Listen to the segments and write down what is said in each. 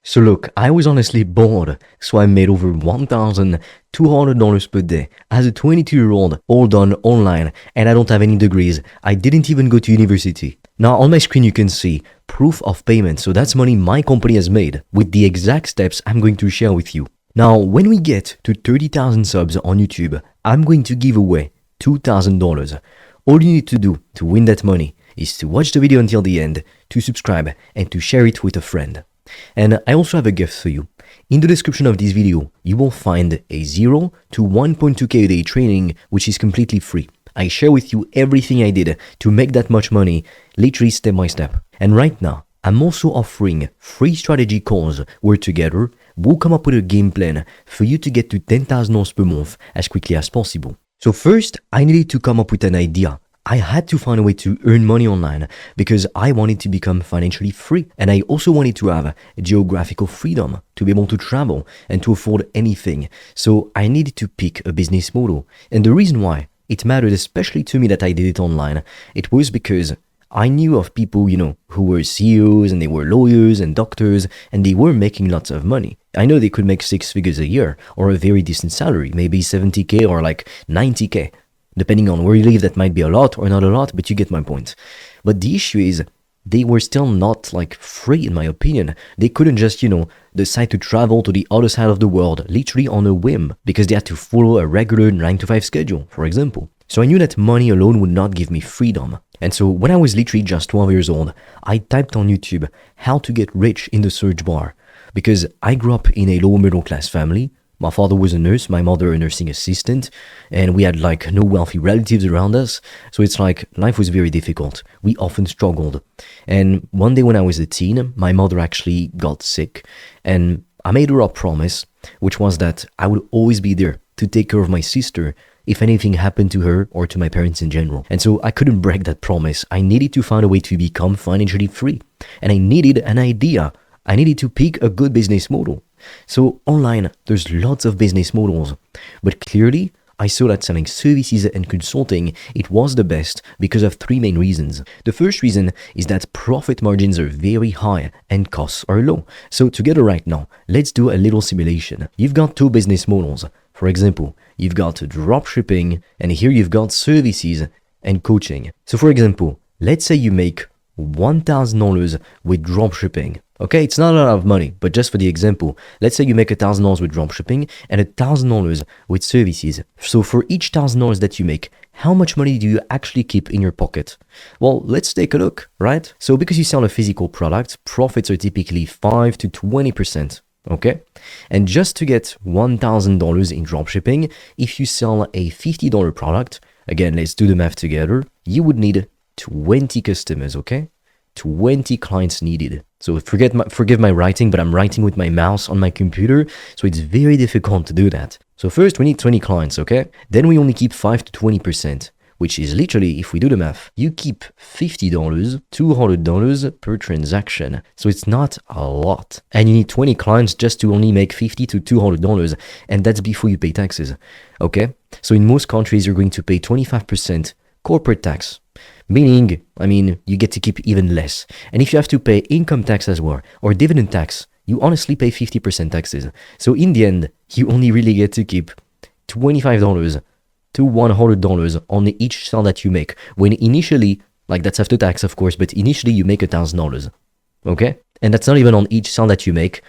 So look, I was honestly bored, so I made over $1,200 per day as a 22-year-old, all done online, and I don't have any degrees. I didn't even go to university. Now on my screen you can see proof of payment, so that's money my company has made with the exact steps I'm going to share with you. Now when we get to 30,000 subs on YouTube, I'm going to give away $2,000. All you need to do to win that money is to watch the video until the end, to subscribe, and to share it with a friend. And I also have a gift for you. In the description of this video, you will find a 0 to 1.2k a day training, which is completely free. I share with you everything I did to make that much money, literally step by step. And right now, I'm also offering free strategy calls where together, we'll come up with a game plan for you to get to $10,000 per month as quickly as possible. So first, I needed to come up with an idea. I had to find a way to earn money online because I wanted to become financially free, and I also wanted to have geographical freedom to be able to travel and to afford anything. So I needed to pick a business model. And the reason why it mattered, especially to me that I did it online, it was because I knew of people, who were CEOs and they were lawyers and doctors and they were making lots of money. I know they could make 6 figures a year or a very decent salary, maybe 70k or like 90k. Depending on where you live, that might be a lot or not a lot, but you get my point. But the issue is, they were still not free in my opinion. They couldn't just, decide to travel to the other side of the world, literally on a whim, because they had to follow a regular 9 to 5 schedule, for example. So I knew that money alone would not give me freedom. And so when I was literally just 12 years old, I typed on YouTube, how to get rich in the search bar. Because I grew up in a lower middle class family. My father was a nurse, my mother a nursing assistant, and we had no wealthy relatives around us. So it's life was very difficult. We often struggled. And one day when I was a teen, my mother actually got sick, and I made her a promise, which was that I would always be there to take care of my sister if anything happened to her or to my parents in general. And so I couldn't break that promise. I needed to find a way to become financially free. And I needed an idea. I needed to pick a good business model. So online, there's lots of business models, but clearly I saw that selling services and consulting, it was the best because of 3 main reasons. The first reason is that profit margins are very high and costs are low. So together right now, let's do a little simulation. You've got 2 business models. For example, you've got dropshipping, and here you've got services and coaching. So for example, let's say you make $1,000 with dropshipping. Okay, it's not a lot of money, but just for the example, let's say you make $1,000 with dropshipping and $1,000 with services. So for each $1,000 that you make, how much money do you actually keep in your pocket? Well, let's take a look, right? So because you sell a physical product, profits are typically 5 to 20%. Okay? And just to get $1,000 in dropshipping, if you sell a $50 product, again, let's do the math together, you would need 20 customers, okay? 20 clients needed. So forgive my writing, but I'm writing with my mouse on my computer, so it's very difficult to do that. So first we need 20 clients, okay? Then we only keep 5 to 20%, which is literally, if we do the math, you keep $50, $200 per transaction. So it's not a lot. And you need 20 clients just to only make $50 to $200, and that's before you pay taxes, okay? So in most countries, you're going to pay 25% corporate tax. Meaning, you get to keep even less. And if you have to pay income tax as well, or dividend tax, you honestly pay 50% taxes. So in the end, you only really get to keep $25 to $100 on each sale that you make. When initially, that's after tax of course, but initially you make $1,000. Okay? And that's not even on each sale that you make,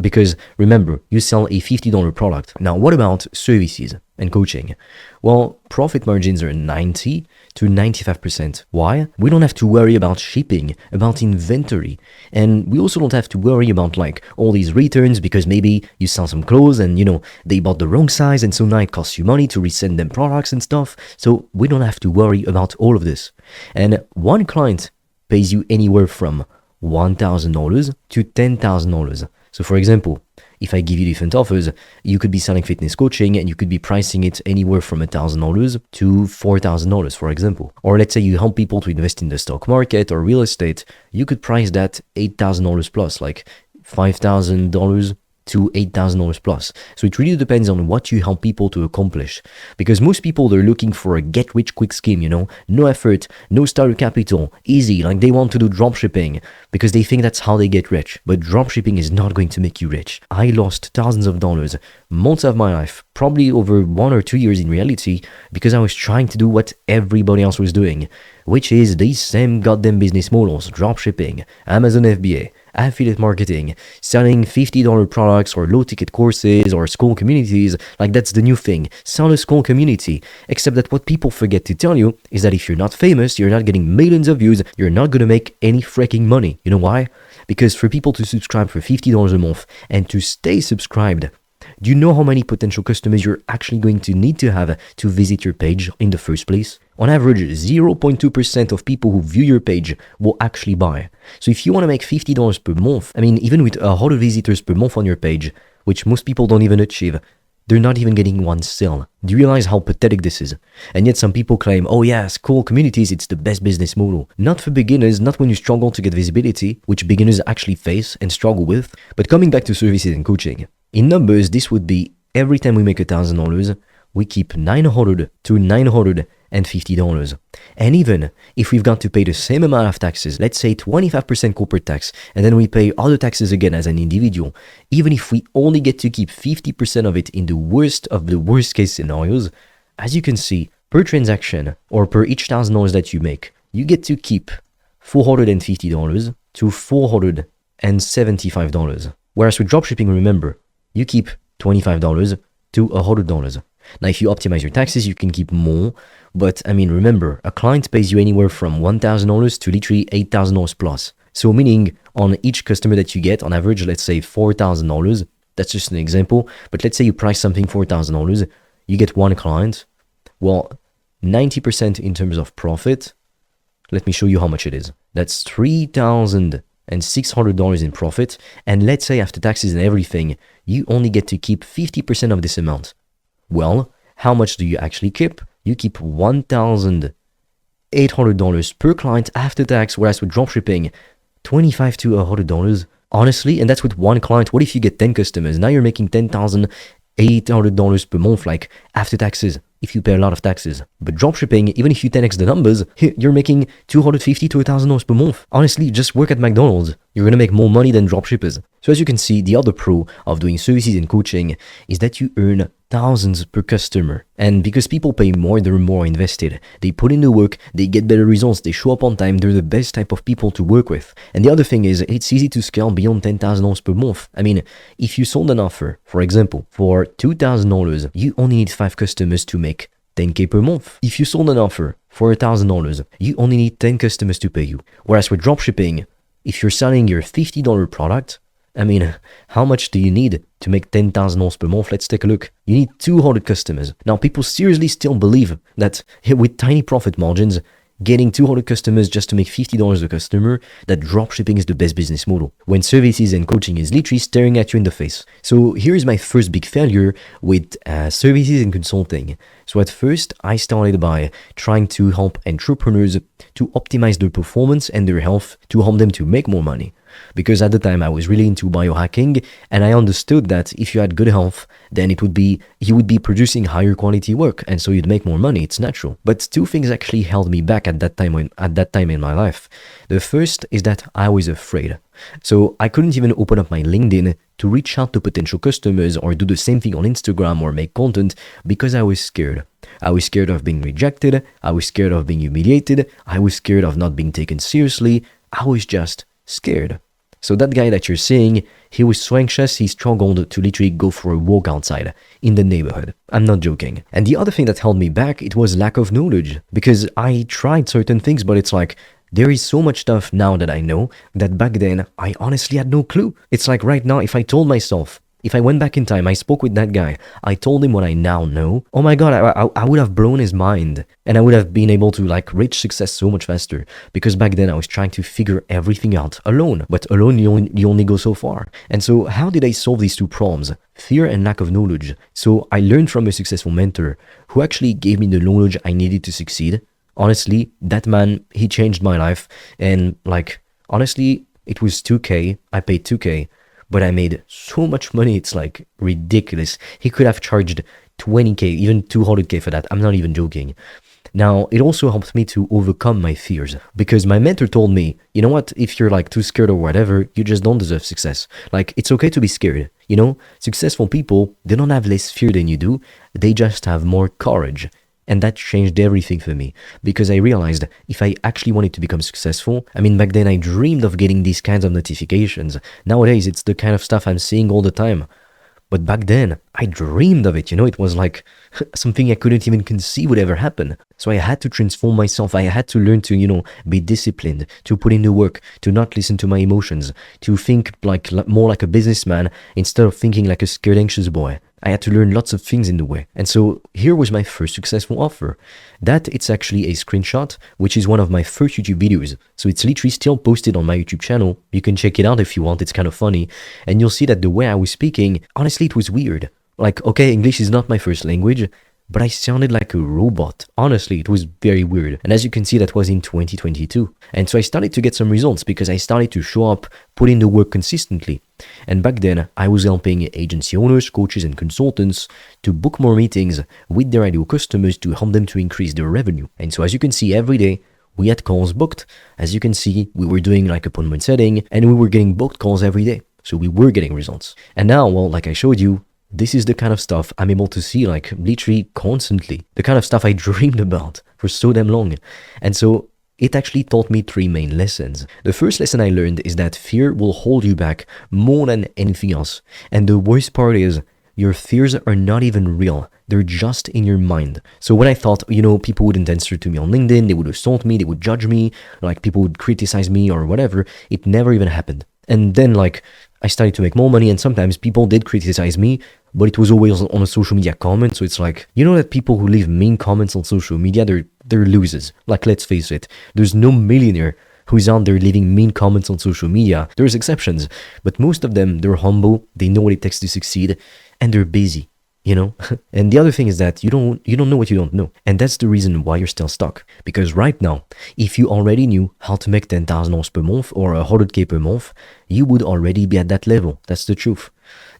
because remember, you sell a $50 product. Now, what about services and coaching? Well, profit margins are 90 to 95%. Why? We don't have to worry about shipping, about inventory, and we also don't have to worry about all these returns because maybe you sell some clothes and they bought the wrong size and so now it costs you money to resend them products and stuff. So we don't have to worry about all of this. And one client pays you anywhere from $1,000 to $10,000. So for example, if I give you different offers, you could be selling fitness coaching and you could be pricing it anywhere from $1,000 to $4,000, for example. Or let's say you help people to invest in the stock market or real estate, you could price that $8,000 plus, $5,000 to $8,000 plus. So it really depends on what you help people to accomplish. Because most people, they're looking for a get rich quick scheme, no effort, no starter capital, easy, like they want to do dropshipping because they think that's how they get rich. But dropshipping is not going to make you rich. I lost thousands of dollars, months of my life, probably over 1 or 2 years in reality, because I was trying to do what everybody else was doing, which is these same goddamn business models: dropshipping, Amazon FBA, affiliate marketing, selling $50 products or low-ticket courses or school communities. Like, that's the new thing. Sell a school community. Except that what people forget to tell you is that if you're not famous, you're not getting millions of views, you're not gonna make any freaking money. You know why? Because for people to subscribe for $50 a month and to stay subscribed, do you know how many potential customers you're actually going to need to have to visit your page in the first place? On average, 0.2% of people who view your page will actually buy. So if you want to make $50 per month, even with 100 visitors per month on your page, which most people don't even achieve, they're not even getting one sale. Do you realize how pathetic this is? And yet some people claim, oh yeah, school communities, it's the best business model. Not for beginners, not when you struggle to get visibility, which beginners actually face and struggle with. But coming back to services and coaching, in numbers, this would be every time we make $1,000, we keep $900 to $950. And even if we've got to pay the same amount of taxes, let's say 25% corporate tax, and then we pay other taxes again as an individual, even if we only get to keep 50% of it in the worst of the worst case scenarios, as you can see, per transaction or per each $1,000 that you make, you get to keep $450 to $475. Whereas with dropshipping, remember, you keep $25 to $100. Now, if you optimize your taxes, you can keep more. But remember, a client pays you anywhere from $1,000 to literally $8,000 plus. So meaning on each customer that you get, on average, let's say $4,000. That's just an example. But let's say you price something $4,000. You get one client. Well, 90% in terms of profit. Let me show you how much it is. That's $3,600 in profit. And let's say after taxes and everything, you only get to keep 50% of this amount. Well, how much do you actually keep? You keep $1,800 per client after tax, whereas with dropshipping, $25 to $100. Honestly, and that's with one client. What if you get 10 customers? Now you're making $10,800 per month, like after taxes, if you pay a lot of taxes. But dropshipping, even if you 10x the numbers, you're making $250 to $1,000 per month. Honestly, just work at McDonald's. You're gonna make more money than dropshippers. So as you can see, the other pro of doing services and coaching is that you earn thousands per customer. And because people pay more, they're more invested. They put in the work, they get better results, they show up on time, they're the best type of people to work with. And the other thing is, it's easy to scale beyond $10,000 per month. If you sold an offer, for example, for $2,000, you only need 5 customers to make $10K per month. If you sold an offer for $1,000, you only need 10 customers to pay you. Whereas with dropshipping, if you're selling your $50 product, how much do you need to make $10,000 per month? Let's take a look. You need 200 customers. Now, people seriously still believe that with tiny profit margins, getting 200 customers just to make $50 a customer, that dropshipping is the best business model, when services and coaching is literally staring at you in the face. So here's my first big failure with services and consulting. So at first, I started by trying to help entrepreneurs to optimize their performance and their health to help them to make more money. Because at the time I was really into biohacking, and I understood that if you had good health, then you would be producing higher quality work, and so you'd make more money. It's natural. But 2 things actually held me back at that time in my life. The first is that I was afraid. So I couldn't even open up my LinkedIn to reach out to potential customers or do the same thing on Instagram or make content because I was scared. I was scared of being rejected. I was scared of being humiliated. I was scared of not being taken seriously. I was just scared. So that guy that you're seeing, he was so anxious, he struggled to literally go for a walk outside in the neighborhood. I'm not joking. And the other thing that held me back, it was lack of knowledge. Because I tried certain things, but it's like, there is so much stuff now that I know that back then, I honestly had no clue. It's like right now, if I told myself, if I went back in time, I spoke with that guy, I told him what I now know, oh my god, I would have blown his mind. And I would have been able to reach success so much faster. Because back then I was trying to figure everything out alone. But alone, you only go so far. And so how did I solve these 2 problems? Fear and lack of knowledge. So I learned from a successful mentor who actually gave me the knowledge I needed to succeed. Honestly, that man, he changed my life. And honestly, it was $2K. I paid $2K. but I made so much money, it's like ridiculous. He could have charged 20k, even 200k for that. I'm not even joking. Now, it also helped me to overcome my fears because my mentor told me, you know what, if you're like too scared or whatever, you just don't deserve success. Like, it's okay to be scared, you know? Successful people, they don't have less fear than you do, they just have more courage. And that changed everything for me because I realized if I actually wanted to become successful, I mean, back then I dreamed of getting these kinds of notifications. Nowadays, it's the kind of stuff I'm seeing all the time. But back then, I dreamed of it, you know, it was like something I couldn't even conceive would ever happen. So I had to transform myself. I had to learn to, you know, be disciplined, to put in the work, to not listen to my emotions, to think like more like a businessman instead of thinking like a scared, anxious boy. I had to learn lots of things in the way. And so here was my first successful offer. That it's actually a screenshot, which is one of my first YouTube videos. So it's literally still posted on my YouTube channel. You can check it out if you want, it's kind of funny. And you'll see that the way I was speaking, honestly, it was weird. Like, okay, English is not my first language, but I sounded like a robot. Honestly, it was very weird. And as you can see, that was in 2022. And so I started to get some results because I started to show up, put in the work consistently. And back then, I was helping agency owners, coaches, and consultants to book more meetings with their ideal customers to help them to increase their revenue. And so as you can see, every day, we had calls booked. As you can see, we were doing like appointment setting, and we were getting booked calls every day. So we were getting results. And now, well, like I showed you, this is the kind of stuff I'm able to see like literally constantly. The kind of stuff I dreamed about for so damn long. And so it actually taught me 3 main lessons. The first lesson I learned is that fear will hold you back more than anything else. And the worst part is your fears are not even real. They're just in your mind. So when I thought, you know, people wouldn't answer to me on LinkedIn, they would assault me, they would judge me, like people would criticize me or whatever, it never even happened. And then like I started to make more money and sometimes people did criticize me, but it was always on a social media comment. So it's like, you know that people who leave mean comments on social media, they're losers. Like, let's face it, there's no millionaire who's out there leaving mean comments on social media. There's exceptions, but most of them, they're humble, they know what it takes to succeed, and they're busy. You know? And the other thing is that you don't know what you don't know. And that's the reason why you're still stuck. Because right now, if you already knew how to make $10,000 per month or 100k per month, you would already be at that level. That's the truth.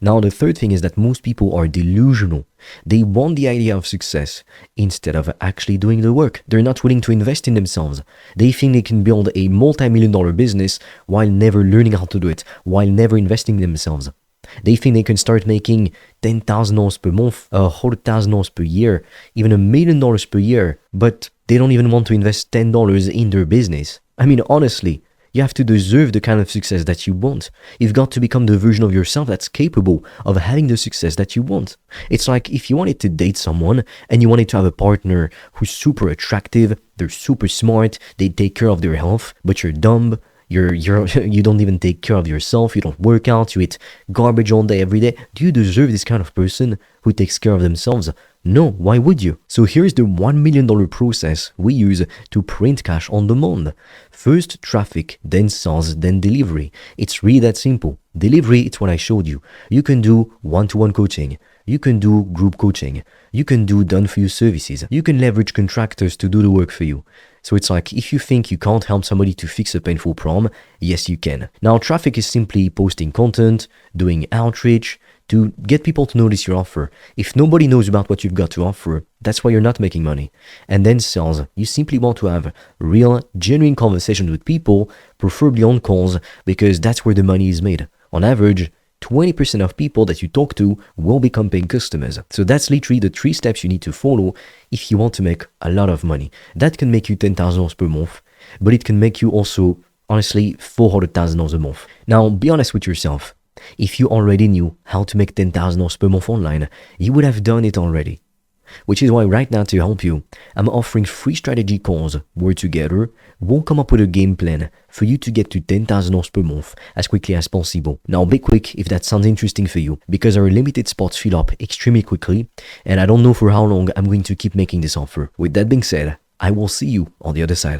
Now, the third thing is that most people are delusional. They want the idea of success instead of actually doing the work. They're not willing to invest in themselves. They think they can build a multi-million-dollar business while never learning how to do it, while never investing in themselves. They think they can start making $10,000 per month, $100,000 per year, even $1 million per year, but they don't even want to invest $10 in their business. I mean, honestly, you have to deserve the kind of success that you want. You've got to become the version of yourself that's capable of having the success that you want. It's like if you wanted to date someone and you wanted to have a partner who's super attractive, they're super smart, they take care of their health, but you're dumb, you don't even take care of yourself, you don't work out, you eat garbage all day every day. Do you deserve this kind of person who takes care of themselves? No, why would you? So here's the $1 million process we use to print cash on demand. First traffic, then sales, then delivery. It's really that simple. Delivery, it's what I showed you. You can do one-to-one coaching. You can do group coaching. You can do done-for-you services. You can leverage contractors to do the work for you. So it's like, if you think you can't help somebody to fix a painful problem, yes, you can. Now, traffic is simply posting content, doing outreach, to get people to notice your offer. If nobody knows about what you've got to offer, that's why you're not making money. And then sales, you simply want to have real, genuine conversations with people, preferably on calls, because that's where the money is made. On average, 20% of people that you talk to will become paying customers. So that's literally the 3 steps you need to follow if you want to make a lot of money. That can make you $10,000 per month, but it can make you also, honestly, $400,000 a month. Now, be honest with yourself. If you already knew how to make $10,000 per month online, you would have done it already. Which is why right now, to help you, I'm offering free strategy calls where together we'll come up with a game plan for you to get to $10,000 per month as quickly as possible. Now be quick if that sounds interesting for you, because our limited spots fill up extremely quickly and I don't know for how long I'm going to keep making this offer. With that being said, I will see you on the other side.